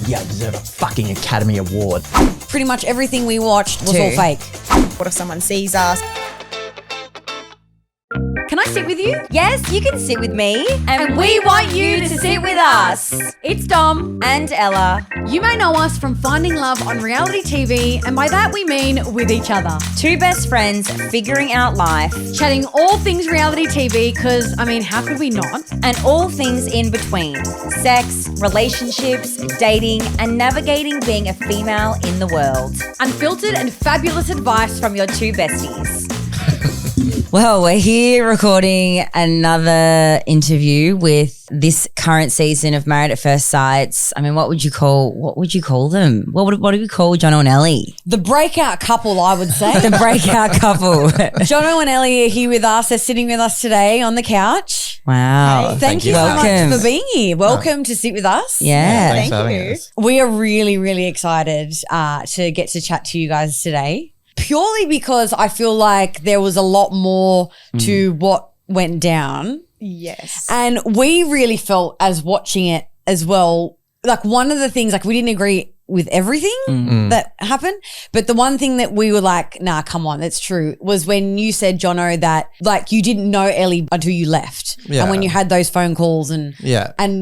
yeah, I deserve a fucking Academy Award. Pretty much everything we watched was all fake. What if someone sees us? Can I sit with you? Yes, you can sit with me. And we want you to sit with us. It's Dom. And Ella. You may know us from finding love on reality TV, and by that we mean with each other. Two best friends figuring out life. Chatting all things reality TV, because, I mean, how could we not? And all things in between. Sex, relationships, dating, and navigating being a female in the world. Unfiltered and fabulous advice from your two besties. Well, we're here recording another interview with this current season of Married at First Sights. I mean, what would you call them? What do we call Jono and Ellie? The breakout couple, I would say. The breakout couple. Jono and Ellie are here with us. They're sitting with us today on the couch. Wow. Hey, thank you so much for being here. Welcome to sit with us. Yeah. Thanks for having us. We are really, really excited to get to chat to you guys today. Purely because I feel like there was a lot more to what went down. Yes. And we really felt as watching it as well, like one of the things, like we didn't agree with everything that happened. But the one thing that we were like, nah, come on, that's true, was when you said, Jono, that like you didn't know Ellie until you left. Yeah. And when you had those phone calls and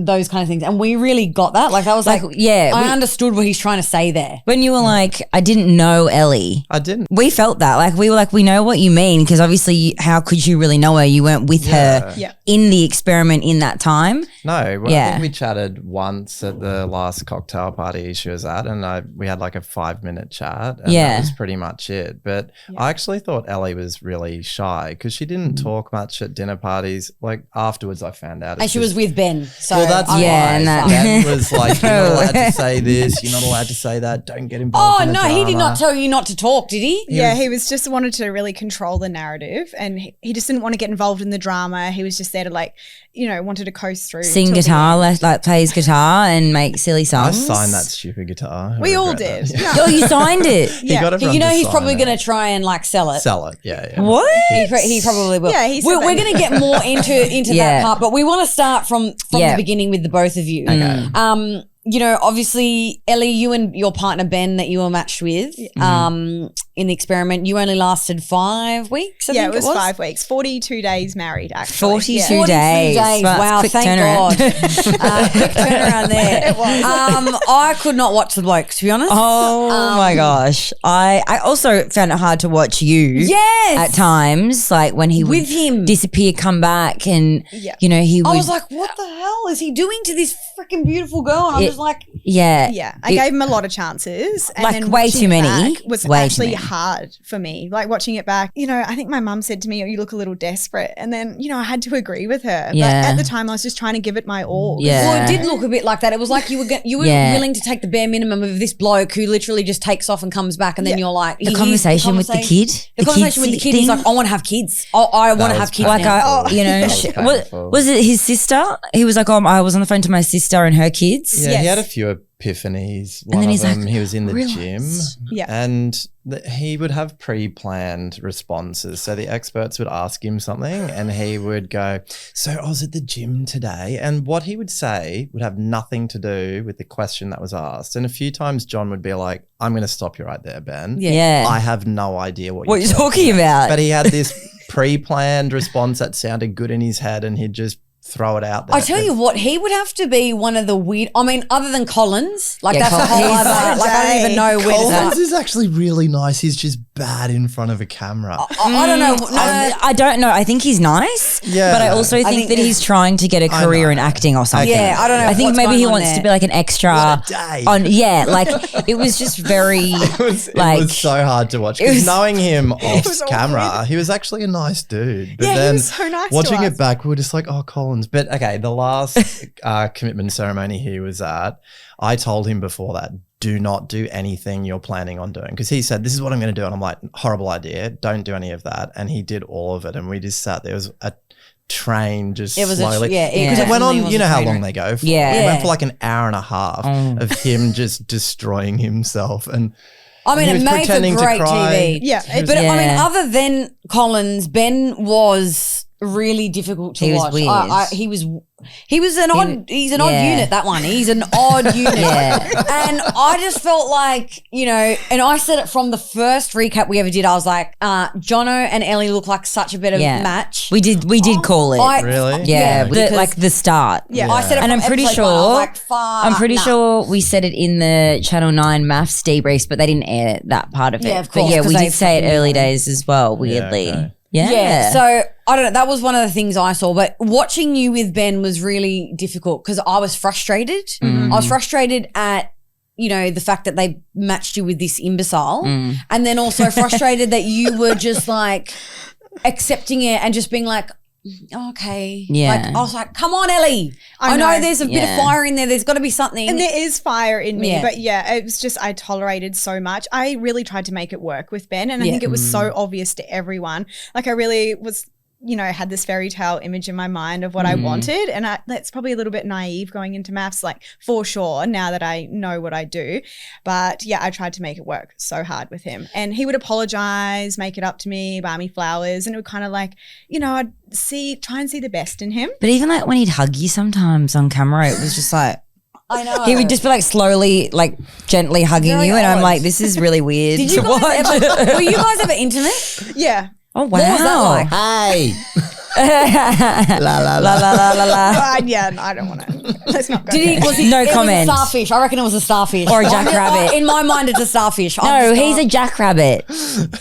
those kind of things. And we really got that. Like I was like I understood what he's trying to say there. When you were like, I didn't know Ellie. I didn't. We felt that. Like we were like, we know what you mean, because obviously how could you really know her? You weren't with her in the experiment in that time. No, well, I think we chatted once at the last cocktail party she was at, and we had like a 5-minute chat, and that was pretty much it. But I actually thought Ellie was really shy because she didn't talk much at dinner parties. Like afterwards I found out. And she was with Ben. So well, that's why. and Ben was like, you're not allowed to say this, you're not allowed to say that, don't get involved in the drama. He did not tell you not to talk, did he? He was just wanted to really control the narrative, and he just didn't want to get involved in the drama. He was just there to wanted to coast through. Sing guitar, like plays guitar and make silly songs. I signed that stupid guitar. We all did. Yeah. Oh, you signed it. He got everyone You know to he's sign probably it. going to try and like sell it. Yeah. What? He probably will. Yeah, he said we're that. going to get more into that part, but we want to start from the beginning with the both of you. Okay. Obviously, Ellie, you and your partner Ben that you were matched with in the experiment, you only lasted 5 weeks, I think it was 5 weeks. 42 days married, actually. 42 days. Wow, quick thank turnaround. God. Quick turnaround there. It was. I could not watch the bloke, to be honest. Oh my gosh. I also found it hard to watch you. Yes. At times, like when he would With him. disappear, come back, and he would. I was like, what the hell is he doing to this freaking beautiful girl? And I'm just like, I gave him a lot of chances. And Like then way watching too it many. back was Way too actually many. hard for me. Like watching it back, I think my mum said to me, oh, you look a little desperate. And then, I had to agree with her. But at the time I was just trying to give it my all. Yeah. well, it did look a bit like that. It was like you were willing to take the bare minimum of this bloke who literally just takes off and comes back, and then you're like the conversation with the kid. The conversation with the kid. He's like, I want to have kids. I want to have kids. Like now. was it his sister? He was like, I was on the phone to my sister and her kids. Yeah, he had a few epiphanies. One then of he's them, like, he was in the "Relax." gym, and he would have pre-planned responses. So the experts would ask him something, and he would go, "So I was at the gym today," and what he would say would have nothing to do with the question that was asked. And a few times, John would be like, "I'm going to stop you right there, Ben. Yeah. I have no idea what you're talking about." But he had this pre-planned response that sounded good in his head, and he'd just throw it out there. I tell you what, he would have to be one of the weird. I mean, other than Collins, like Yeah, that's a whole Collins. other. Like I don't even know where to Collins start. is actually really nice. He's just bad in front of a camera. I don't know. No, I don't know. I think he's nice. Yeah. But I also think think that he's trying to get a career in acting or something. Yeah, I don't know I think what's maybe he going on wants there. to be like an extra What a day. on. Yeah, like it was just very It like was so hard to watch it because was- knowing him off was camera, awkward. he was actually a nice dude. But Yeah, he then was so nice to watching us. it back, we were just like, oh, Collins. But okay, the last commitment ceremony he was at, I told him before that, do not do anything you're planning on doing. Because he said, this is what I'm going to do. And I'm like, horrible idea. Don't do any of that. And he did all of it. And we just sat there. It was a train just It was slowly. it Because it went definitely on, was you a know how train long wreck. they go for. Yeah. It went Yeah. for like an hour and a half of him just destroying himself. And I mean, he it was made for pretending to great cry. TV. Yeah, He was- But I mean, Yeah. other than Collins, Ben was really difficult to He was watch. weird. He's an odd unit, that one. He's an odd unit. And I just felt like, you know, and I said it from the first recap we ever did, I was like, Jono and Ellie look like such a better match. We did call it. Really? Yeah, because- like the start. Yeah. I said it And from I'm pretty episode sure one. I was like, fuck, I'm pretty nah. sure we said it in the Channel 9 MAFS debriefs, but they didn't air that part of it. Yeah, of But course, yeah, 'cause we they did say it fucking early know. days as well, weirdly. okay. Yeah. So I don't know. That was one of the things I saw. But watching you with Ben was really difficult because I was frustrated. I was frustrated at, you know, the fact that they matched you with this imbecile, and then also frustrated that you were just like accepting it and just being like, okay. Yeah. Like, I was like, come on, Ellie. I know there's a bit of fire in there. There's got to be something. And there is fire in me, Yeah. but yeah, it was just I tolerated so much. I really tried to make it work with Ben, and I think it was so obvious to everyone. Like I really was, you know, had this fairy tale image in my mind of what I wanted, and that's probably a little bit naive going into MAFS, like for sure, now that I know what I do. But yeah, I tried to make it work so hard with him, and he would apologize, make it up to me, buy me flowers, and it would kind of like, you know, I'd try and see the best in him. But even like when he'd hug you sometimes on camera, it was just like, I know. he would just be like slowly, like gently hugging Very you. And I'm odd. like, this is really weird Did you to guys watch. ever, were you guys ever intimate? Yeah. Oh, wow. What was that like? Hey. la la La, la, la, la, la. Yeah, no, I don't want to. Let's not go Did he? there. Was he? No it comment. Was a starfish. I reckon it was a starfish Or a jackrabbit. In my mind, it's a starfish. No, he's a jackrabbit.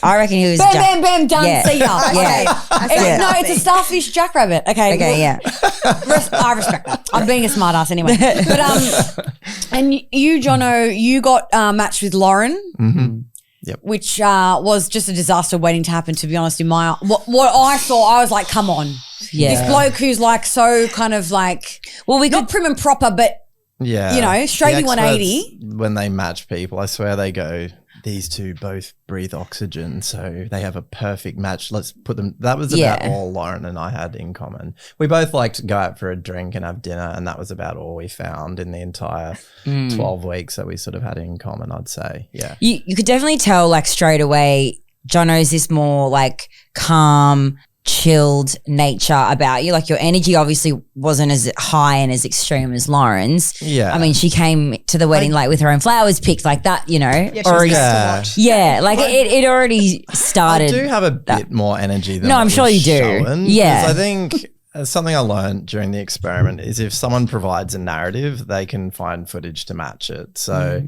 I reckon he was Bam, bam, bam, done. Yeah. See ya. Yeah. Okay. No, it's a starfish jackrabbit. Okay. Okay, yeah. I respect that. I'm being a smartass anyway. But and you, Jono, you got matched with Lauren. Mm-hmm. Yep. Which was just a disaster waiting to happen. To be honest, in my what I saw, I was like, come on, Yeah. this bloke who's like so kind of like, well, we not prim and proper, but Yeah. you know, straight The 180. experts, when they match people, I swear they go, these two both breathe oxygen, so they have a perfect match. Let's put them. That was about all Lauren and I had in common. We both liked to go out for a drink and have dinner, and that was about all we found in the entire 12 weeks that we sort of had in common, I'd say. Yeah. You could definitely tell like straight away, Jono's this more like calm, chilled nature about you. Like your energy obviously wasn't as high and as extreme as Lauren's. Yeah. I mean, she came to the wedding like with her own flowers picked like that, you know. Yeah, she was already, nice to Yeah. watch. yeah, like it already started. I do have a bit more energy than No, I'm what sure was you do. shown, Yeah. 'cause I think something I learned during the experiment is if someone provides a narrative, they can find footage to match it. So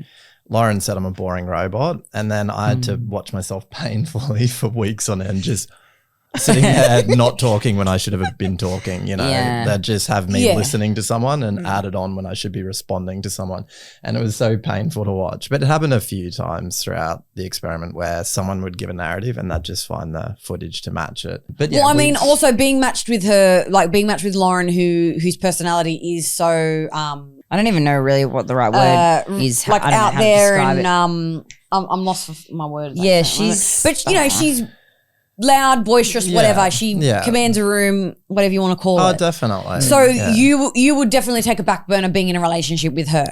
Lauren said I'm a boring robot, and then I had to watch myself painfully for weeks on end, just sitting there not talking when I should have been talking, you know. Yeah. They'd just have me Yeah. listening to someone and add it on when I should be responding to someone. And it was so painful to watch. But it happened a few times throughout the experiment where someone would give a narrative and they'd just find the footage to match it. But yeah, Well, I mean, also being matched with her, like being matched with Lauren, whose personality is so I don't even know really what the right word is. like I don't know out how to there, describe and it. I'm lost for my word. Yeah, she's- but you know, she's loud, boisterous, Yeah. whatever. She Yeah. commands a room, whatever you want to call oh, it. definitely. So Yeah. you would definitely take a back burner being in a relationship with her,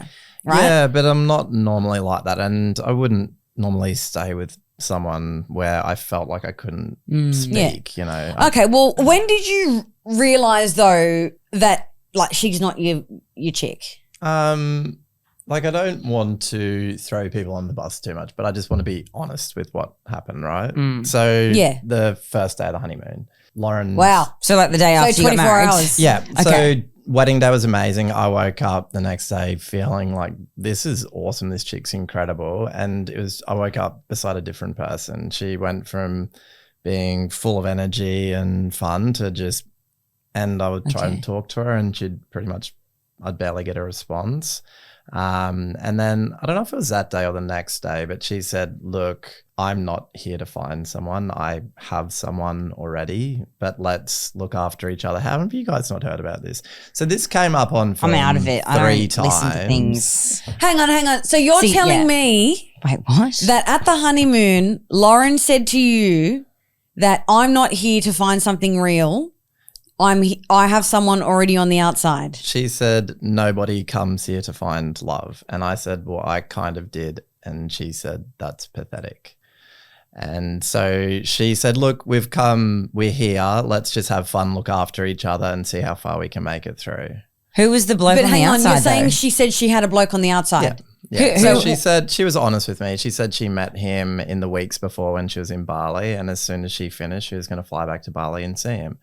right? Yeah, but I'm not normally like that. And I wouldn't normally stay with someone where I felt like I couldn't speak, you know. Okay. Well, when did you realize though that like she's not your chick? Like I don't want to throw people on the bus too much, but I just want to be honest with what happened, right? So Yeah. the first day of the honeymoon, Lauren. Wow. So like the day after you got 24 married. hours. Yeah. Okay. So wedding day was amazing. I woke up the next day feeling like this is awesome. This chick's incredible. And I woke up beside a different person. She went from being full of energy and fun to just, and I would try and talk to her and I'd barely get a response. And then I don't know if it was that day or the next day, but she said, look, I'm not here to find someone. I have someone already, but let's look after each other. How have you guys not heard about this? So this came up on film I'm out of it. I three don't listen to times. things. Hang on. So you're See, telling yeah. me Wait, what? that at the honeymoon, Lauren said to you that I'm not here to find something real. I have someone already on the outside. She said, nobody comes here to find love. And I said, well, I kind of did. And she said, that's pathetic. And so she said, look, we're here. Let's just have fun, look after each other and see how far we can make it through. Who was the bloke But on hang the on, outside you're saying though? she said she had a bloke on the outside. Yeah. Who- So who- she said she was honest with me. She said she met him in the weeks before when she was in Bali. And as soon as she finished, she was going to fly back to Bali and see him.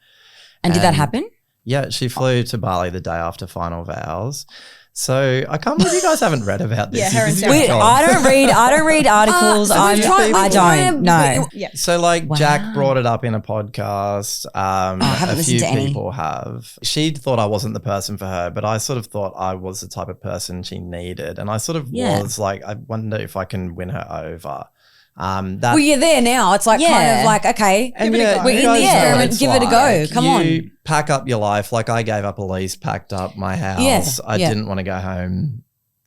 And did that happen? Yeah, she flew to Bali the day after final vows. So I can't believe you guys haven't read about this. Yeah, her and This is your Sarah. job. I don't read articles. so we've tried- I we've don't. No. Yeah. So like Wow. Jack brought it up in a podcast. haven't A listened few to any. people have. She thought I wasn't the person for her, but I sort of thought I was the type of person she needed. And I sort of Yeah. was like, I wonder if I can win her over. That Well, you're there now. It's like kind Yeah. of like, okay, And Give it a yeah, go. we're you in guys the know what experiment. it's Give it a go. Come you on. pack up your life. Like I gave up a lease, packed up my house. Yeah, I yeah. didn't want to go home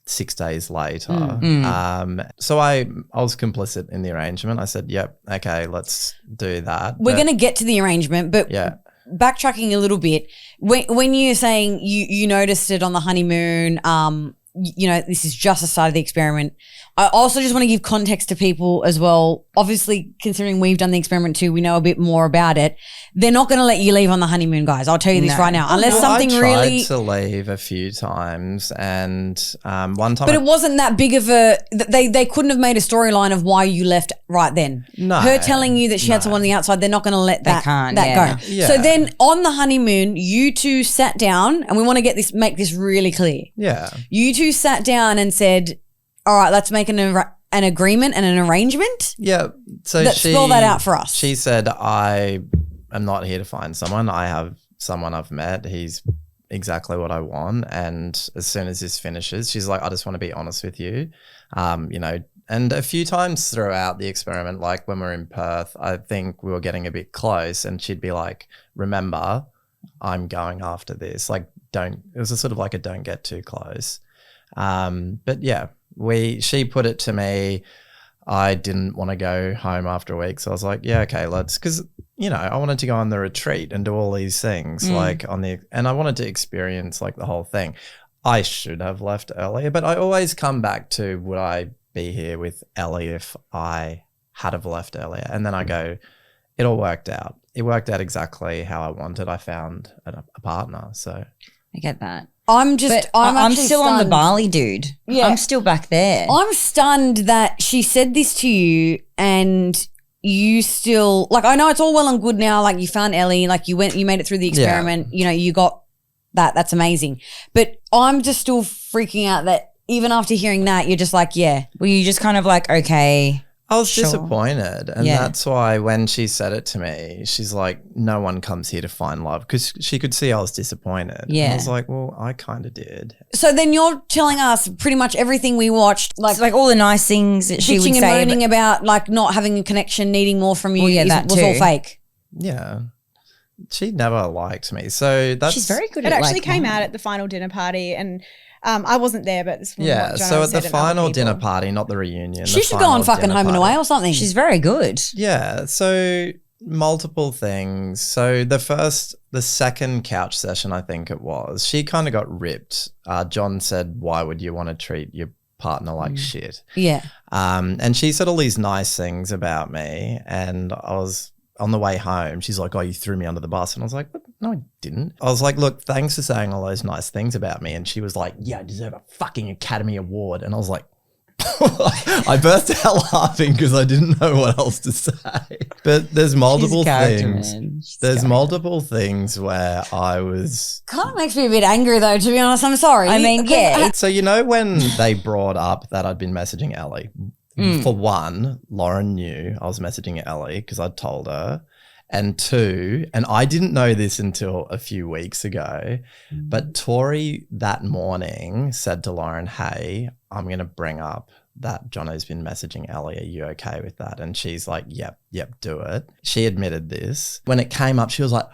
6 days later. Mm. So I was complicit in the arrangement. I said, yep, okay, let's do that. We're But going to get to the arrangement, but yeah. backtracking a little bit, when you're saying you noticed it on the honeymoon, you know, this is just the start of the experiment. I also just want to give context to people as well. Obviously, considering we've done the experiment too, we know a bit more about it. They're not going to let you leave on the honeymoon, guys. I'll tell you this No. right now. Unless Well, something I tried really... to leave a few times, and one time, But it wasn't that big of a... They couldn't have made a storyline of why you left right then. No. Her telling you that she had someone on the outside, they're not going to let that can't, go. Yeah. So then on the honeymoon, you two sat down, and we want to make this really clear. yeah, You two sat down and said, all right, let's make an agreement and an arrangement. yeah. So Spell that out for us. She said, I am not here to find someone. I have someone I've met. He's exactly what I want. And as soon as this finishes, she's like, I just want to be honest with you. You know, and a few times throughout the experiment, like when we're in Perth, I think we were getting a bit close and she'd be like, remember, I'm going after this. Like, it was a sort of like a don't get too close. But yeah, she put it to me. I didn't want to go home after a week. So I was like, yeah, okay, because, you know, I wanted to go on the retreat and do all these things and I wanted to experience like the whole thing. I should have left earlier, but I always come back to, would I be here with Ellie if I had have left earlier? And then I go, it all worked out. It worked out exactly how I wanted. I found a partner. So I get that. I'm I'm actually still on the stunned. Bali, dude. Yeah. I'm still back there. I'm stunned that she said this to you and you still, like, I know it's all well and good now. Like, you found Ellie, like you made it through the experiment. You know, you got that. That's amazing. But I'm just still freaking out that even after hearing that, you're just like, yeah. Were you just kind of like, okay? I was Sure. disappointed. And Yeah. that's why when she said it to me, she's like, no one comes here to find love, because she could see I was disappointed. And Yeah. I was like, well, I kind of did. So then you're telling us pretty much everything we watched, like, It's like all the nice things that she would bitching and say. moaning about, like, not having a connection, needing more from you, Well, yeah, that was all too. fake. Yeah. She never liked me. So that's. She's very good It at actually like, came out at the final dinner party, and I wasn't there, but this was Yeah. what Jono So at said the and other final people. dinner party, not the reunion. She the should go on final fucking dinner Home and party. Away or something. She's very good. Yeah. So multiple things. So the second couch session, I think it was, she kind of got ripped. John said, why would you want to treat your partner like shit? yeah. And she said all these nice things about me, and I was on the way home. She's like, oh, you threw me under the bus. And I was like, what? No, I didn't. I was like, look, thanks for saying all those nice things about me. And she was like, yeah, I deserve a fucking Academy Award. And I was like, I burst out laughing because I didn't know what else to say. But there's multiple things. There's multiple things where I was. Kind of makes me a bit angry though, to be honest. I'm sorry. I mean, yeah. So, you know, when they brought up that I'd been messaging Ellie, for one, Lauren knew I was messaging Ellie because I'd told her. And two, and I didn't know this until a few weeks ago, but Tori that morning said to Lauren, hey, I'm going to bring up that Jonno's been messaging Ellie. Are you okay with that? And she's like, yep, do it. She admitted this. When it came up, she was like,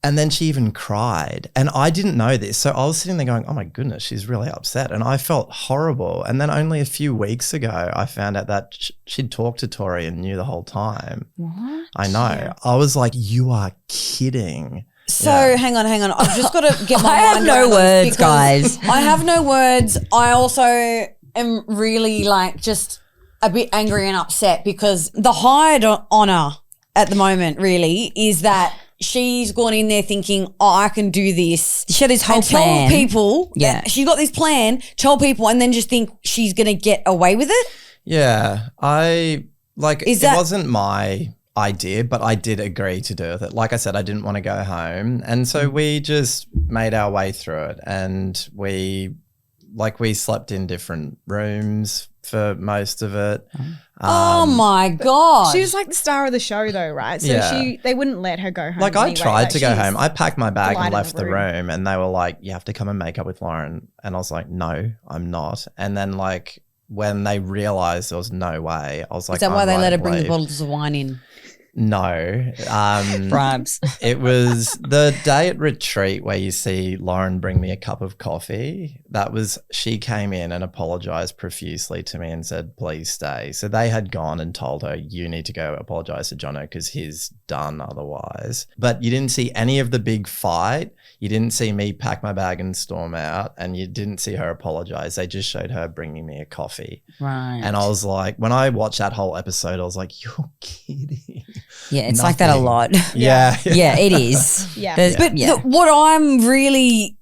and then she even cried. And I didn't know this. So I was sitting there going, oh my goodness, she's really upset. And I felt horrible. And then only a few weeks ago, I found out that she'd talked to Tori and knew the whole time. What? I know. Yeah. I was like, you are kidding. So Yeah. hang on. I've just got to get my I have mind no around this words, because guys. I have no words. I also am really like just a bit angry and upset because the hide on her at the moment really is that she's gone in there thinking, oh, I can do this. She had this whole plan. Tell people. Yeah. She's got this plan, tell people, and then just think she's going to get away with it. Yeah. It wasn't my idea, but I did agree to do it. Like I said, I didn't want to go home. And so we just made our way through it. And we slept in different rooms for most of it. Oh my God. She was like the star of the show though, right? So they wouldn't let her go home. Like I anyway. tried to go home. I packed my bag and light in left the the room. room and they were like, you have to come and make up with Lauren. And I was like, no, I'm not. And then like when they realized there was no way, I was like, is that why I'm they right let her to bring the leave. bottles of wine in? No. Bribes. It was the day at retreat where you see Lauren bring me a cup of coffee. She came in and apologized profusely to me and said, please stay. So they had gone and told her, you need to go apologize to Jonno because he's done otherwise. But you didn't see any of the big fight. You didn't see me pack my bag and storm out, and you didn't see her apologize. They just showed her bringing me a coffee. Right. And I was like, when I watched that whole episode, I was like, you're kidding. Yeah, it's like that a Nothing. lot. Yeah. Yeah, it is. Yeah. But What I'm really,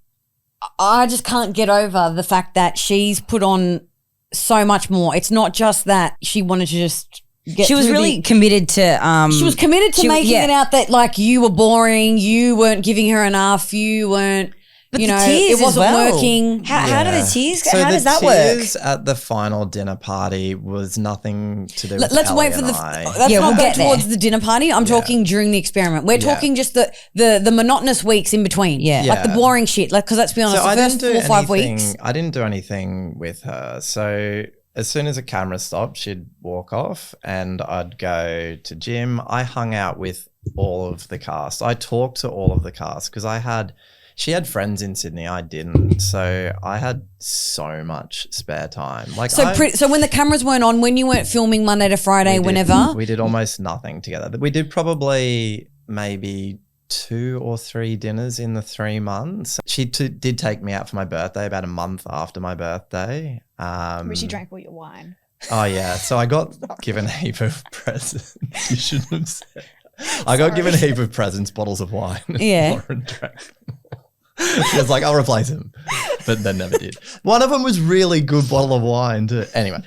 I just can't get over the fact that she's put on so much more. It's not just that she wanted to just get she was through really committed to she was committed to making it out that like you were boring, you weren't giving her enough, you weren't, But you the know, tears it wasn't as well. working. How do the tears go? So How the does that work? tears at the final dinner party was nothing to do with Let's Ellie wait for and the. I. Let's Yeah, not we'll go get there. towards the dinner party. I'm talking during the experiment. We're talking just the monotonous weeks in between. Yeah. like the boring shit. Like because let's be honest, So the first 4 or 5 weeks. I didn't do anything with her. So as soon as the camera stopped, she'd walk off and I'd go to gym. I hung out with all of the cast. I talked to all of the cast because she had friends in Sydney. I didn't. So I had so much spare time. Like So when the cameras weren't on, when you weren't filming Monday to Friday, whenever we did almost nothing together. We did probably maybe 2 or 3 dinners in the 3 months. She did take me out for my birthday about a month after my birthday. Where she drank all your wine. Oh yeah, so I got given a heap of presents. You shouldn't have said. I got given a heap of presents, bottles of wine. Yeah. Lauren drank them all. She was like, I'll replace them. But then never did. One of them was really good bottle of wine too. Anyway.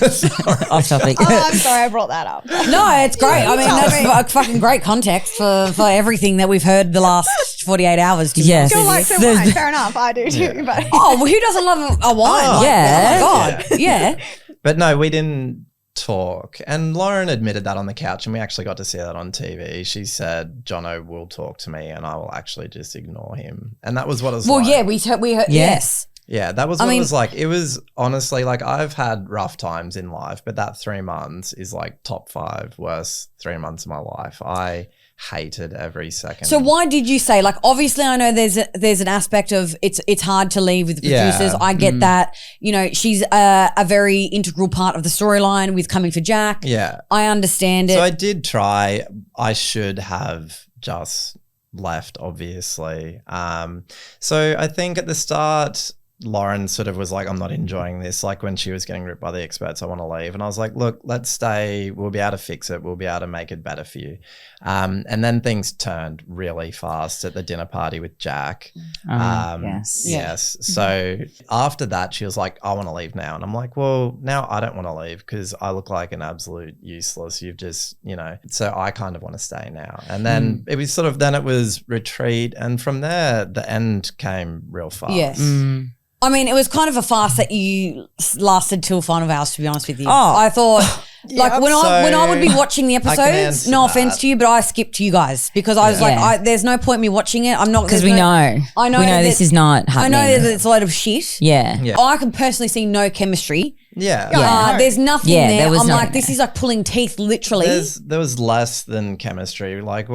Sorry. Off topic. Oh, I'm sorry I brought that up. No, it's great. I mean, that's fucking great context for everything that we've heard the last 48 hours. To be Yes. honest Still with likes you. her wine. Fair enough. I do too. But Oh, well, who doesn't love a wine? Oh, Like, yeah. Oh my God. Yeah. But no, we didn't talk. And Lauren admitted that on the couch and we actually got to see that on TV. She said, Jonno will talk to me and I will actually just ignore him. And that was what it was Well, like. yeah, we heard. Yes. Yeah, that was what it was like. It was honestly like I've had rough times in life, but that 3 months is like top 5 worst 3 months of my life. I hated every second. So why did you say, like, obviously I know there's an aspect of it's hard to leave with the producers. Yeah. I get that. You know, she's a very integral part of the storyline with Coming for Jack. Yeah. I understand it. So I did try. I should have just left, obviously. So I think at the start, Lauren sort of was like, I'm not enjoying this. Like when she was getting ripped by the experts, I want to leave. And I was like, look, let's stay. We'll be able to fix it. We'll be able to make it better for you. And then things turned really fast at the dinner party with Jack. Yes. So after that, she was like, I want to leave now. And I'm like, well, now I don't want to leave because I look like an absolute useless. You've just, so I kind of want to stay now. And then it was sort of, then it was retreat. And from there, the end came real fast. Yes. I mean, it was kind of a fast that you lasted till final hours, to be honest with you. Oh. I thought, like, when I would be watching the I can episodes, answer no that. offense to you, but I skipped you guys because I was like, there's no point me watching it. I'm not Because there's we no- know. I know We know that- this is not I happening. know that it's a lot of shit. Yeah. Yeah. I can personally see no chemistry. Yeah. There's nothing Yeah, there. there was I'm nothing like, this there. is like pulling teeth, literally. There was less than chemistry. Like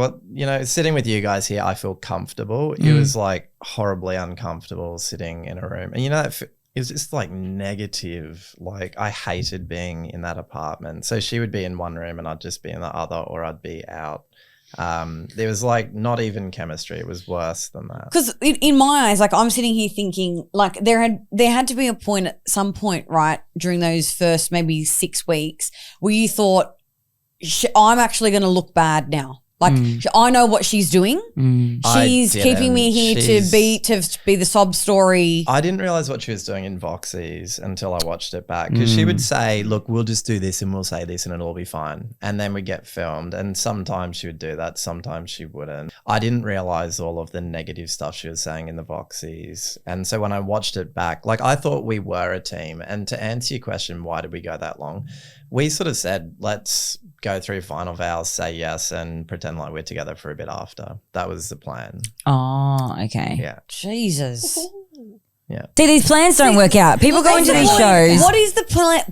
sitting with you guys here, I feel comfortable. It was like horribly uncomfortable sitting in a room. And it was just like negative. Like I hated being in that apartment. So she would be in one room and I'd just be in the other, or I'd be out There was like not even chemistry. It was worse than that. Because in my eyes, like I'm sitting here thinking, like there had to be a point at some point, right, during those first maybe 6 weeks where you thought, I'm actually going to look bad now. Like I know what she's doing. She's keeping me here to be the sob story. I didn't realize what she was doing in Voxies until I watched it back, because she would say, look, we'll just do this and we'll say this and it'll all be fine. And then we get filmed, and sometimes she would do that, sometimes she wouldn't. I didn't realize all of the negative stuff she was saying in the Voxies. And so when I watched it back, like I thought we were a team. And to answer your question, why did we go that long? We sort of said, let's go through final vows, say yes, and pretend like we're together for a bit after. That was the plan. Oh, okay. Yeah. Jesus. Yeah. See, these plans don't work out. People go into these shows. What is the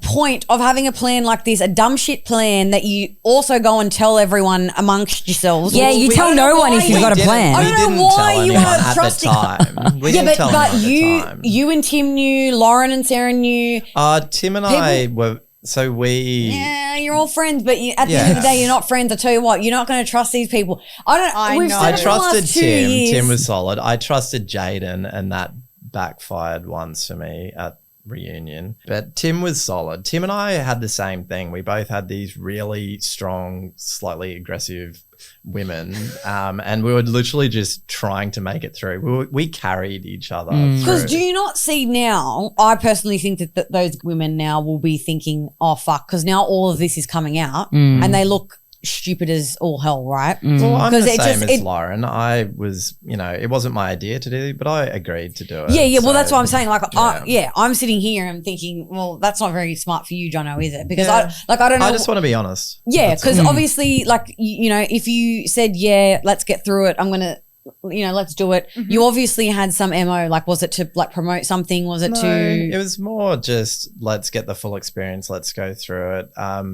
point of having a plan like this, a dumb shit plan that you also go and tell everyone amongst yourselves? Yeah, you tell no one if you've got a plan. I don't know why you are trusting. We didn't tell but anyone at the time. you and Tim knew, Lauren and Sarah knew. Tim and I were. So yeah, you're all friends, but at the end of the day, you're not friends. I tell you what, you're not going to trust these people. I trusted Tim. Tim was solid. I trusted Jaden, and that backfired once for me at reunion. But Tim was solid. Tim and I had the same thing. We both had these really strong, slightly aggressive women, and we were literally just trying to make it through. We carried each other. Because do you not see now, I personally think that those women now will be thinking, oh fuck, because now all of this is coming out and they look stupid as all hell, right? Well, I'm the same as Lauren. I was, it wasn't my idea to do, but I agreed to do it. Yeah. Well, that's what I'm saying. Like, I'm sitting here and thinking, well, that's not very smart for you, Jono, is it? Because I don't know. I just want to be honest. Yeah, because obviously, like, if you said, yeah, let's get through it, I'm gonna, let's do it. You obviously had some MO. Like, was it to like promote something? Was it it was more just let's get the full experience. Let's go through it.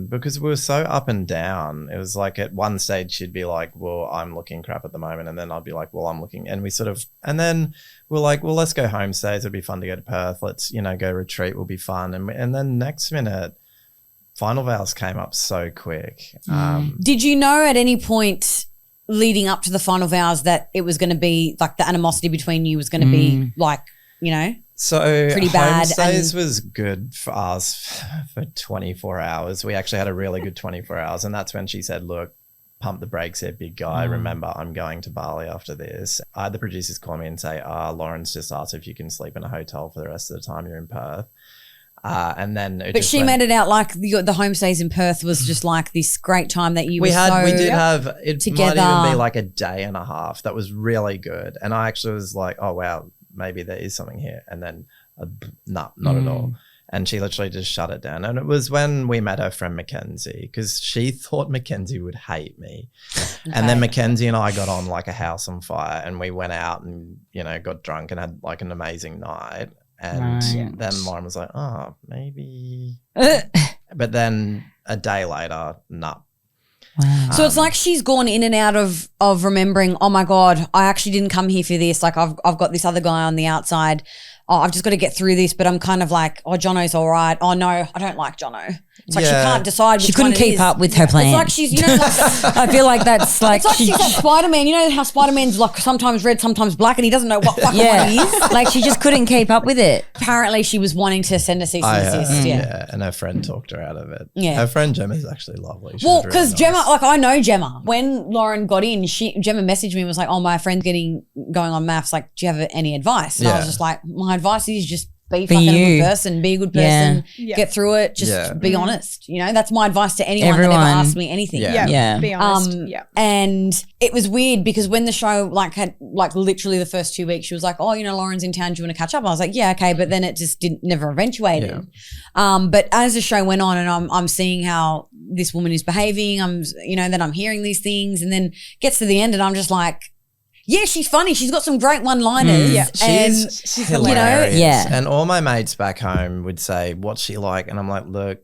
Because we were so up and down. It was like at one stage she'd be like, well, I'm looking crap at the moment. And then I'd be like, well, I'm looking. And and then we're like, well, let's go home stays. It'd be fun to go to Perth. Let's, go retreat. Will be fun. And then next minute, final vows came up so quick. Did you know at any point leading up to the final vows that it was going to be like the animosity between you was going to be like, so pretty bad? Homestays was good for us for 24 hours. We actually had a really good 24 hours. And that's when she said, look, pump the brakes here, big guy. Remember, I'm going to Bali after this. I had the producers call me and say, Lauren's just asked if you can sleep in a hotel for the rest of the time you're in Perth. And then she made it out like the homestays in Perth was just like this great time that you we did have it together. Might even be like a day and a half. That was really good. And I actually was like, oh wow, maybe there is something here. And then not at all. And she literally just shut it down. And it was when we met her friend Mackenzie, because she thought Mackenzie would hate me. Okay. And then Mackenzie and I got on like a house on fire, and we went out and got drunk and had like an amazing night. And then Lauren was like, oh, maybe. But then a day later, nah. Wow. So it's like she's gone in and out of remembering, oh my God, I actually didn't come here for this. Like I've got this other guy on the outside. Oh, I've just got to get through this, but I'm kind of like, oh, Jono's all right. Oh no, I don't like Jono. It's like she can't decide which She couldn't keep up with her plan. It's like she's, I feel like that's like. It's like she's like Spider-Man. You know how Spider-Man's like sometimes red, sometimes black, and he doesn't know what fucking one he is? Like she just couldn't keep up with it. Apparently she was wanting to send a cease and desist. Yeah, and her friend talked her out of it. Yeah. Her friend Gemma's actually lovely. Well, because really Gemma, like I know Gemma. When Lauren got in, Gemma messaged me and was like, oh, my friend's going on MAFS. Like, do you have any advice? And I was just like, my advice is just be fucking a good person, be a good person, get through it, just be honest. That's my advice to anyone that ever asks me anything. Yeah. Be honest. And it was weird because when the show had literally the first 2 weeks, she was like, oh, Lauren's in town, do you want to catch up? I was like, yeah, okay. But then it just never eventuated. Yeah. But as the show went on and I'm seeing how this woman is behaving, then I'm hearing these things, and then gets to the end and I'm just like, yeah, she's funny. She's got some great one-liners. Yeah, she's hilarious. And all my mates back home would say, what's she like? And I'm like, look,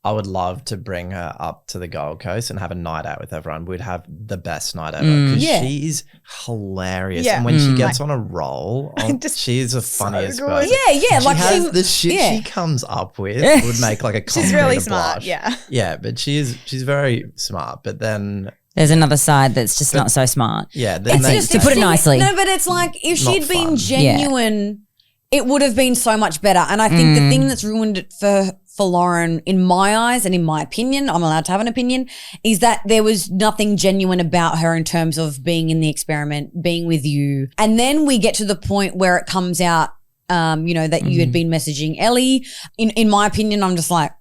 I would love to bring her up to the Gold Coast and have a night out with everyone. We'd have the best night ever because she's hilarious. Yeah. And when she gets on a roll, she is the funniest person. Yeah. Like the shit she comes up with would make like a She's really smart. Yeah. Yeah, but she's very smart. But then There's another side that's just not so smart. Yeah. Then It's they just to put it nicely. No, but it's like if she'd been fun. genuine, it would have been so much better. And I think the thing that's ruined it for Lauren, in my eyes and in my opinion, I'm allowed to have an opinion, is that there was nothing genuine about her in terms of being in the experiment, being with you. And then we get to the point where it comes out, that you had been messaging Ellie. In my opinion, I'm just like,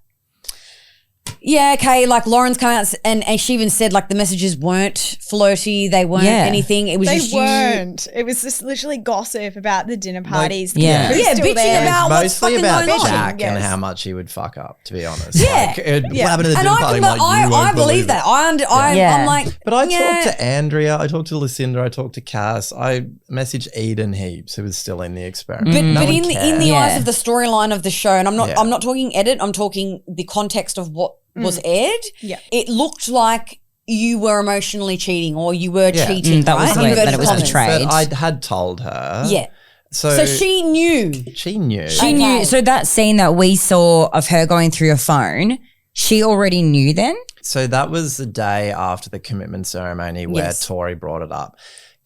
yeah, okay, like Lauren's come out and she even said like the messages weren't flirty, they weren't anything. It was just weren't. It was just literally gossip about the dinner parties. Like, yeah, Still bitching there. about what's mostly fucking about going on. Jack and Yes. how much he would fuck up, to be honest. Yeah. What happened at the And dinner party? I believe that. I'm like, But I yeah. talked to Andrea, I talked to Lucinda, I talked to Cass, I messaged Eden heaps, who was still in the experiment. But, No but one in cared. the eyes of the storyline of the show, and I'm Yeah. not talking edit, I'm talking the context of what was aired. Yeah. It looked like you were emotionally cheating or you were cheating. that was right? the way Inverted that it was commas. portrayed. But I had told her. Yeah. So she knew. She knew. She knew. Okay. So that scene that we saw of her going through your phone, she already knew then? So that was the day after the commitment ceremony where Yes. Tori brought it up.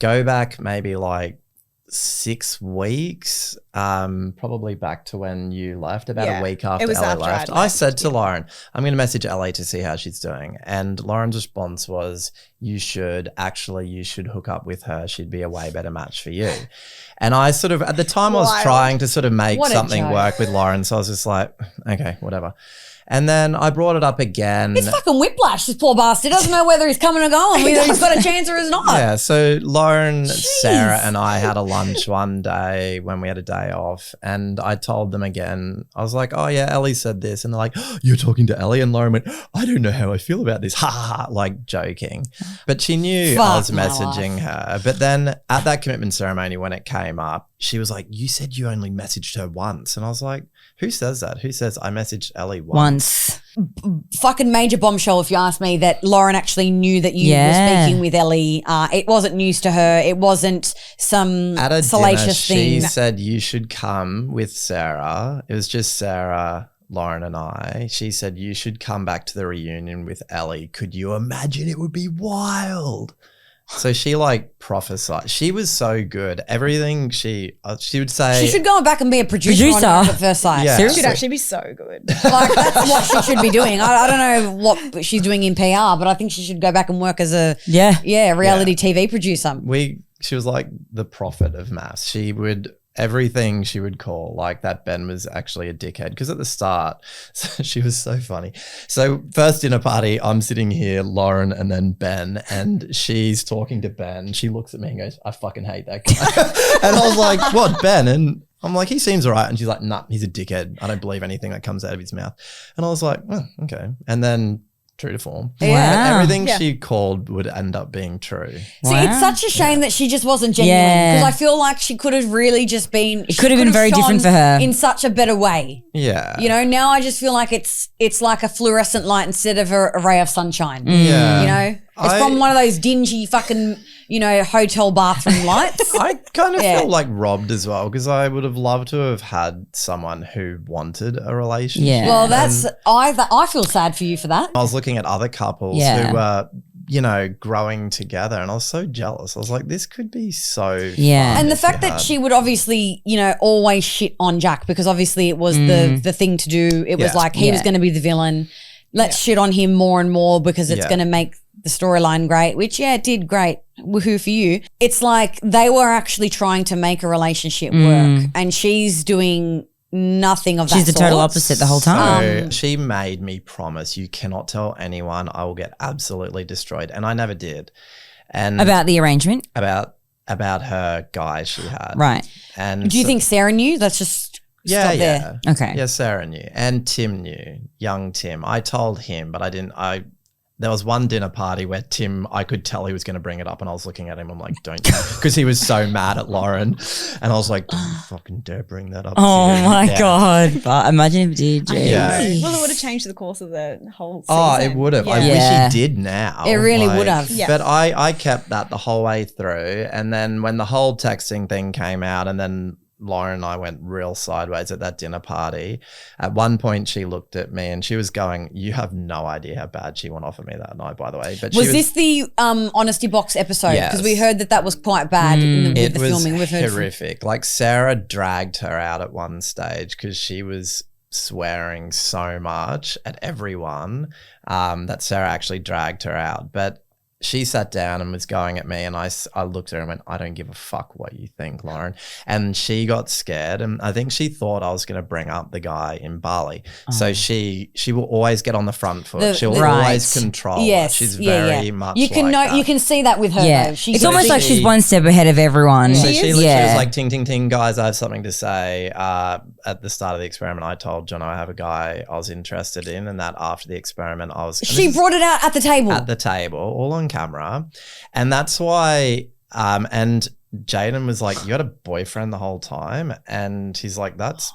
Go back maybe like 6 weeks, probably back to when you left, about Yeah, a week it after was Ellie after left. I'd I left, said to Lauren, I'm going to message Ellie to see how she's doing. And Lauren's response was, you should hook up with her. She'd be a way better match for you. And I sort of, at the time I was Wild. trying to sort of make What a something joke. work with Lauren. So I was just like, okay, whatever. And then I brought it up again. It's fucking whiplash, this poor bastard. Doesn't know whether he's coming or going, whether he's got a chance or he's not. Yeah, so Lauren, Sarah, and I had a lunch one day when we had a day off, and I told them again. I was like, "Oh yeah, Ellie said this," and they're like, oh, "You're talking to Ellie?" And Lauren went, "I don't know how I feel about this," ha ha, ha, like joking. But she knew I was Fuck my messaging her. But then at that commitment ceremony, when it came up, she was like, "You said you only messaged her once," and I was like, "Who says that? Who says I messaged Ellie once?" Fucking major bombshell, if you ask me, that Lauren actually knew that you were speaking with Ellie. It wasn't news to her. It wasn't some At a salacious dinner, thing. she said you should come with Sarah. It was just Sarah, Lauren, and I. She said you should come back to the reunion with Ellie. Could you imagine? It would be wild. So she like prophesied. She was so good. Everything she would say. She should go back and be a producer on Married at First Sight. Yeah. Seriously? Should actually be so good. Like that's what she should be doing. I don't know what she's doing in PR, but I think she should go back and work as a reality TV producer. She was like the prophet of MAFS. She would. Everything she would call like that Ben was actually a dickhead, because at the start she was so funny. So first dinner party, I'm sitting here, Lauren and then Ben, and she's talking to Ben. She looks at me and goes, "I fucking hate that guy." And I was like, "What, Ben?" And I'm like, "He seems all right." And she's like, "Nah, he's a dickhead. I don't believe anything that comes out of his mouth." And I was like, "Oh, okay." And then true to form. Yeah. But everything Yeah. she called would end up being true. See, it's such a shame that she just wasn't genuine, Yeah. because I feel like she could have really just been. It could have been very different for her. in such a better way. Yeah. You know, now I just feel like it's like a fluorescent light instead of a ray of sunshine. Yeah. You know, it's from one of those dingy fucking, hotel bathroom lights. I kind of Yeah. felt like robbed as well, because I would have loved to have had someone who wanted a relationship. Yeah. Well, I feel sad for you for that. I was looking at other couples Yeah. who were, growing together, and I was so jealous. I was like, this could be so Yeah. fun And the if fact you that had- she would obviously, always shit on Jack, because obviously it was the thing to do. It was Yeah. like he was Yeah. going to be the villain. Let's shit on him more and more because it's Yeah. going to make the storyline great, which, it did great. Woohoo for you. It's like they were actually trying to make a relationship work, and she's doing nothing of that She's the total sort. opposite the whole time. So she made me promise, you cannot tell anyone, I will get absolutely destroyed. And I never did. And About the arrangement? about her guy she had. Right. And Do you so- think Sarah knew? Let's just stop there. Okay. Yeah, Sarah knew. And Tim knew. Young Tim. I told him, but I didn't. There was one dinner party where Tim, I could tell he was going to bring it up, and I was looking at him, I'm like, don't you? Because he was so mad at Lauren. And I was like, don't you fucking dare bring that up. Oh to him. my Yeah. God. But imagine if it did. Yeah. Jeez. Well, it would have changed the course of the whole season. Oh, it would have. I Yeah. wish Yeah. he did now. It really would have. Yeah. But I kept that the whole way through. And then when the whole texting thing came out, and then Lauren and I went real sideways at that dinner party. At one point, she looked at me and she was going, "You have no idea how bad she went off of me that night, by the way." But Was this the honesty box episode? Because we Yes. heard that was quite bad with it the was filming. We've heard horrific. Like Sarah dragged her out at one stage because she was swearing so much at everyone that Sarah actually dragged her out. But she sat down and was going at me, and I looked at her and went, "I don't give a fuck what you think, Lauren." And she got scared, and I think she thought I was going to bring up the guy in Bali. So she will always get on the front foot. She'll always control. Yes, She's very much You can like that. you can see that with her. Yeah. Though. It's almost like she's one step ahead of everyone. So she literally Yeah. was like, "Ting, ting, ting, guys, I have something to say." At the start of the experiment, I told Jonno I have a guy I was interested in, and that after the experiment, I was. She brought it out at the table. At the table, all on camera. And that's why, and Jaden was like, "You had a boyfriend the whole time?" And he's like, that's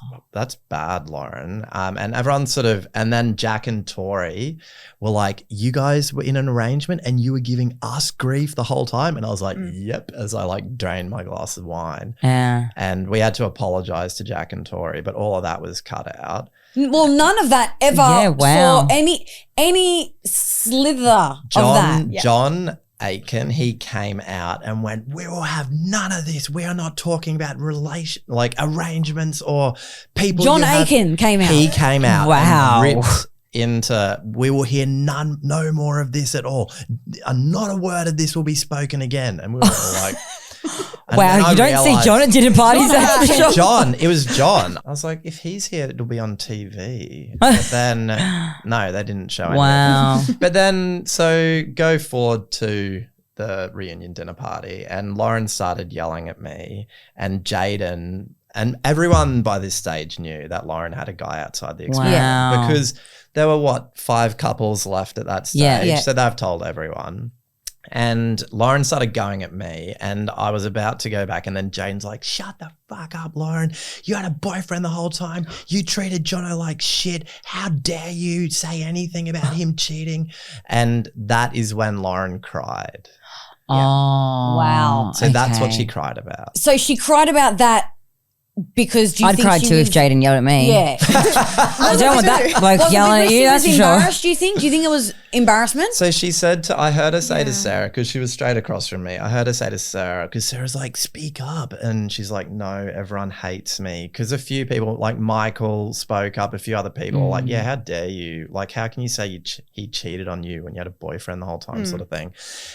bad, Lauren. And everyone sort of, and then Jack and Tori were like, "You guys were in an arrangement and you were giving us grief the whole time?" And I was like, "Yep," as I like drained my glass of wine. Yeah. And we had to apologize to Jack and Tori, but all of that was cut out. Well, none of that ever saw any slither of that. John Aiken, he came out and went, "We will have none of this. We are not talking about arrangements or people." John Aiken came out. He came out. Wow. And ripped into, "We will hear no more of this at all. Not a word of this will be spoken again." And we were all like, wow, you don't see John at dinner parties, that's for sure. John, it was John. I was like, if he's here, it'll be on TV. But then, no, they didn't show anything. Wow. But then, so go forward to the reunion dinner party, and Lauren started yelling at me, and Jaden, and everyone by this stage knew that Lauren had a guy outside the experiment. Wow. Because there were, 5 couples left at that stage. Yeah. So they've told everyone. And Lauren started going at me, and I was about to go back, and then Jane's like, "Shut the fuck up, Lauren. You had a boyfriend the whole time. You treated Jonno like shit. How dare you say anything about him cheating?" And that is when Lauren cried. Oh. Wow. So that's what okay. she cried about. So she cried about that because do you I'd think cry she too was, if Jaden yelled at me. Yeah. I don't want that bloke Was it yelling at because you, she that's was for sure. embarrassed, do you think? Do you think it was embarrassment? So she said I heard her say to Sarah, because she was straight across from me, I heard her say to Sarah, because Sarah's like, "Speak up." And she's like, "No, everyone hates me." Because a few people, like Michael spoke up, a few other people were like, "Yeah, how dare you? Like, how can you say he cheated on you when you had a boyfriend the whole time," sort of thing.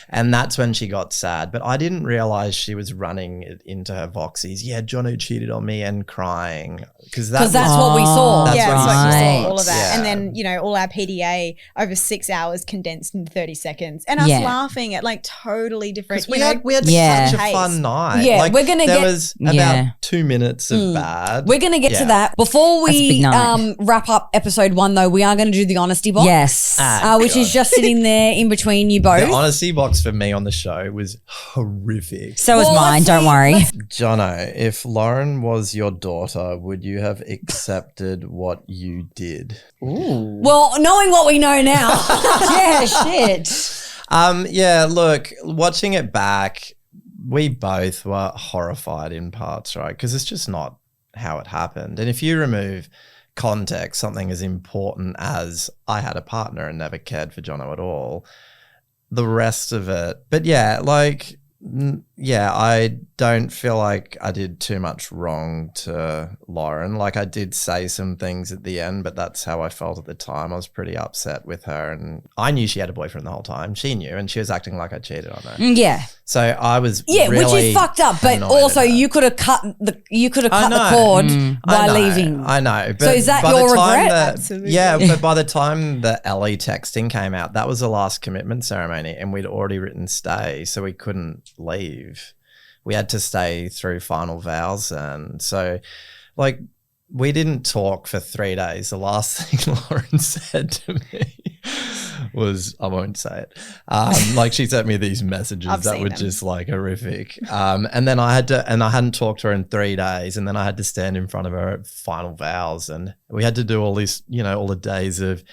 And that's when she got sad. But I didn't realize she was running it into her Voxies. "Yeah, Jonno cheated on me," and crying. Because Because that's what we saw. That's Yeah, what it's you like saw. you saw all of that. Yeah. And then, all our PDA over 6 hours condensed into 30 seconds. And us Yeah. laughing at like totally different, We had Yeah. such a fun night. Yeah, like, we're gonna there get- was about Yeah. 2 minutes of bad. We're going to get to Yeah. that. Before That's a we big night. wrap up episode 1, though, we are going to do the honesty box. Yes. Which is just sitting there in between you both. The honesty box for me on the show was horrific. So was Well, mine, let's don't see- worry. Jonno, if Lauren was your daughter, would you have accepted what you did? Well, knowing what we know now. Yeah, shit. Yeah, look, watching it back, we both were horrified in parts, right? Because it's just not how it happened. And if you remove context, something as important as I had a partner and never cared for Jonno at all, the rest of it. But yeah, like, yeah, I don't feel like I did too much wrong to Lauren. Like, I did say some things at the end, but that's how I felt at the time. I was pretty upset with her, and I knew she had a boyfriend the whole time. She knew, and she was acting like I cheated on her. Yeah. So I was Yeah, really which is fucked up. But annoyed also, at that. you could have cut the know. cord I by know, leaving. I know. But So is that by the your time regret? Absolutely. Yeah, but by the time the Ellie texting came out, that was the last commitment ceremony, and we'd already written stay, so we couldn't leave. We had to stay through final vows, and so, like, we didn't talk for 3 days. The last thing Lauren said to me was, I won't say it. Like, she sent me these messages I've that seen were them. just like horrific. And then I hadn't talked to her in 3 days, and then I had to stand in front of her at final vows, and we had to do all this, all the days of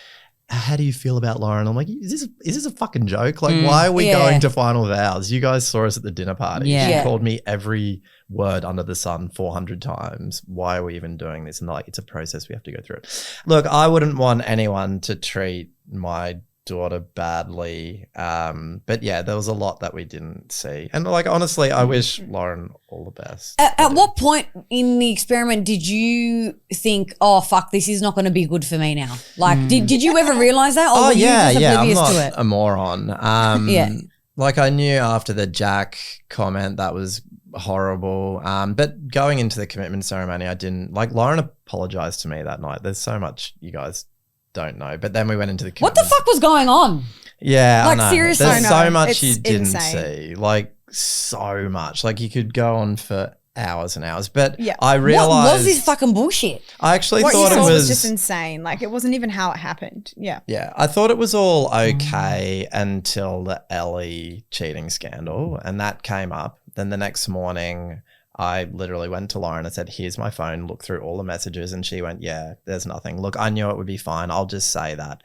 how do you feel about Lauren? I'm like, is this a fucking joke? Like, why are we going to final vows? You guys saw us at the dinner party. Yeah. She called me every word under the sun 400 times. Why are we even doing this? And like, it's a process we have to go through. Look, I wouldn't want anyone to treat my daughter badly. But yeah, there was a lot that we didn't see. And like, honestly, I wish Lauren all the best. At what point in the experiment did you think, oh, fuck, this is not going to be good for me now? Like, did you ever realize that? Or were you just oblivious I'm to not it? a moron. Like I knew after the Jack comment that was horrible. But going into the commitment ceremony, I didn't, like Lauren apologized to me that night. There's so much you guys don't know. But then we went into the What the fuck was going on? Yeah, Like, I know. seriously? There's so much It's you didn't insane. see. Like so much. Like you could go on for hours and hours. But Yeah. I realized What was this fucking bullshit? I actually What you thought it saw was just insane. Like it wasn't even how it happened. Yeah. Yeah, I thought it was all okay until the Ellie cheating scandal, and that came up. Then the next morning, I literally went to Lauren and said, here's my phone, look through all the messages. And she went, yeah, there's nothing. Look, I knew it would be fine. I'll just say that.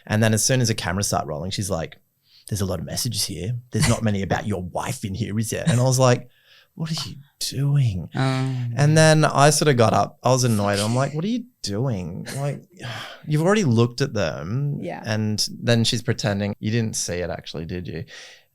And then as soon as the cameras start rolling, she's like, there's a lot of messages here. There's not many about your wife in here, is there? And I was like, what are you doing? And then I sort of got up. I was annoyed. I'm like, what are you doing? Like, you've already looked at them. Yeah. And then she's pretending. You didn't see it actually, did you?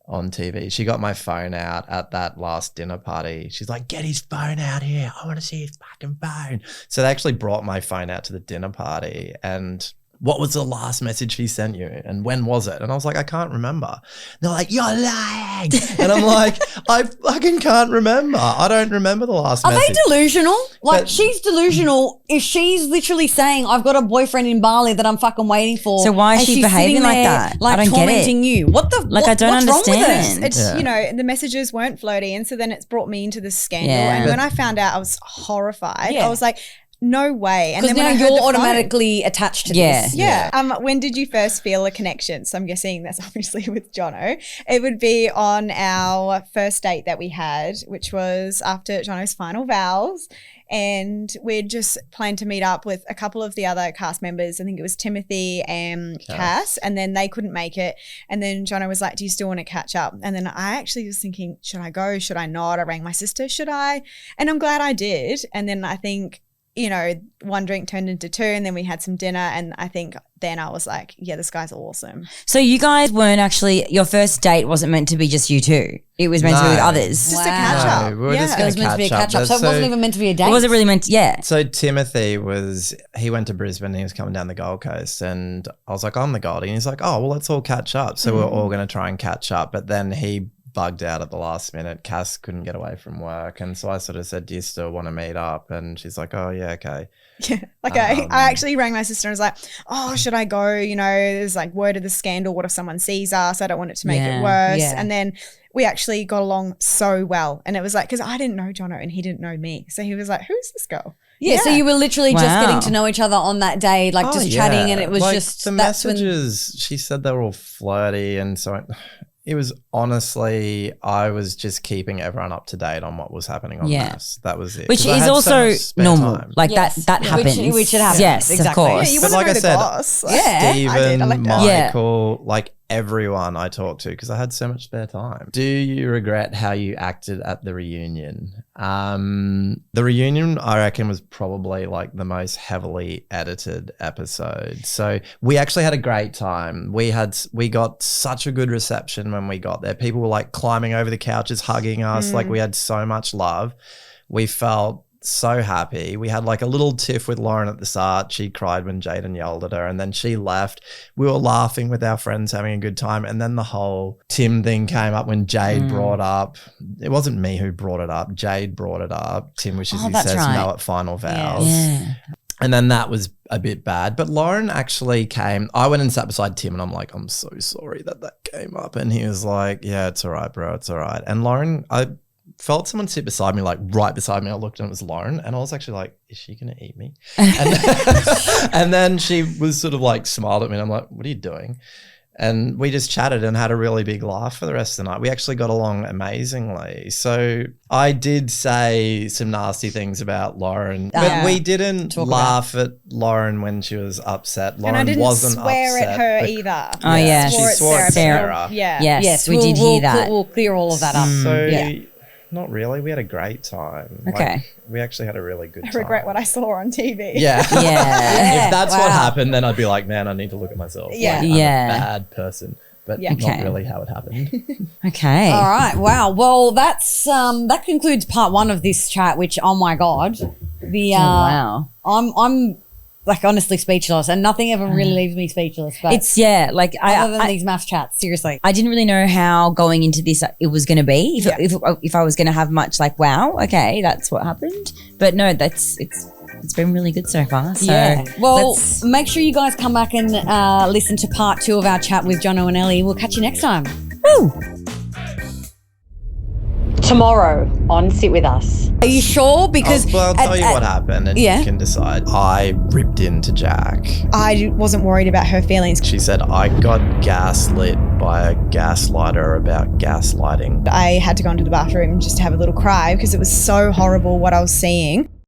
On TV. She got my phone out at that last dinner party. She's like, get his phone out here. I want to see his fucking phone. So they actually brought my phone out to the dinner party. And what was the last message he sent you? And when was it? And I was like, I can't remember. They're like, you're lying. And I'm like, I fucking can't remember. I don't remember the last Are message. they delusional? Like, But- she's delusional if she's literally saying, I've got a boyfriend in Bali that I'm fucking waiting for. So why is and she she's behaving sitting like there, that? Like, I don't get it. tormenting you. What the Like, I don't what's wrong with understand. this? It's, you know, the messages weren't flirty. And so then it's brought me into this scandal. Yeah. And when I found out, I was horrified. Yeah. I was like, no way. And Because then now when I heard you're the phone- automatically attached to Yeah. this. Yeah. When did you first feel a connection? So I'm guessing that's obviously with Jono. It would be on our first date that we had, which was after Jono's final vows. And we'd just planned to meet up with a couple of the other cast members. I think it was Timothy and Cass. And then they couldn't make it. And then Jono was like, do you still want to catch up? And then I actually was thinking, should I go? Should I not? I rang my sister. Should I? And I'm glad I did. And then I think, you know, one drink turned into two, and then we had some dinner, and I think then I was like, yeah, this guy's awesome. So you guys weren't actually, your first date wasn't meant to be just you two. It was meant to be with No. others. Just a catch up. No, we were just It going was to meant to be a catch catch up. up. So it wasn't even meant to be a date. Or was it really meant to, yeah. So Timothy he went to Brisbane. He was coming down the Gold Coast, and I was like, I'm the Goldie. And he's like, oh, well, let's all catch up. So we're all going to try and catch up. But then he bugged out at the last minute. Cass couldn't get away from work. And so I sort of said, do you still want to meet up? And she's like, oh, yeah, okay. Yeah. Like I actually rang my sister and was like, oh, should I go? You know, there's like word of the scandal. What if someone sees us? I don't want it to make Yeah. it worse. Yeah. And then we actually got along so well. And it was like, because I didn't know Jono and he didn't know me. So he was like, who's this girl? Yeah, so you were literally just Wow. getting to know each other on that day, like just chatting, and it was Like, just the that's when messages. She said they were all flirty, and so it was honestly, I was just keeping everyone up to date on what was happening on Yeah. MAFS. That was it. Which 'Cause I is had so also much spare normal. time. Like Yes. that Which- happens. which it happens. Yes, Exactly. of course. Yeah, you But want to like know I the said, boss. Yeah. I did. I Steven, like that. Yeah. Michael, like everyone I talked to, because I had so much spare time. Do you regret how you acted at the reunion? The reunion, I reckon, was probably like the most heavily edited episode. So we actually had a great time. We got such a good reception when we got there. People were like climbing over the couches, hugging us. Like we had so much love. We felt so happy. We had like a little tiff with Lauren at the start. She cried when Jaden yelled at her, and then she left. We were laughing with our friends, having a good time. And then the whole Tim thing came up when Jade brought up. It wasn't me who brought it up. Jade brought it up. Tim wishes he that's says right. no at final vows. Yeah. And then that was a bit bad. But Lauren actually came. I went and sat beside Tim, and I'm like, I'm so sorry that came up. And he was like, yeah, it's all right, bro. It's all right. And Lauren, I felt someone sit beside me, like right beside me. I looked and it was Lauren, and I was actually like, is she going to eat me? And, and then she was sort of like smiled at me, and I'm like, what are you doing? And we just chatted and had a really big laugh for the rest of the night. We actually got along amazingly. So I did say some nasty things about Lauren, but we didn't laugh at Lauren when she was upset. Lauren and I didn't wasn't swear upset. at her either. Oh, yeah. She swore at Sarah. Yeah. Yes, we did hear that. We'll clear all of that up. So not really. We had a great time. Okay. We actually had a really good time. I regret what I saw on TV. Yeah. Yeah. If that's what happened, then I'd be like, man, I need to look at myself. Yeah. Like, I'm a bad person. But not Okay. really how it happened. Okay. All right. Wow. Well, that's that concludes part 1 of this chat. Which, oh my god, Wow. I'm like honestly speechless, and nothing ever really leaves me speechless. But It's like other than these MAFS chats, seriously. I didn't really know how going into this it was going to be. If I was going to have much like, wow, okay, that's what happened. But no, it's been really good so far. So Well, make sure you guys come back and listen to part 2 of our chat with Jono and Ellie. We'll catch you next time. woo. Tomorrow on Sit With Us. Are you sure? Because I'll tell you what happened and you can decide. I ripped into Jack. I wasn't worried about her feelings. She said, I got gaslit by a gaslighter about gaslighting. I had to go into the bathroom just to have a little cry because it was so horrible what I was seeing.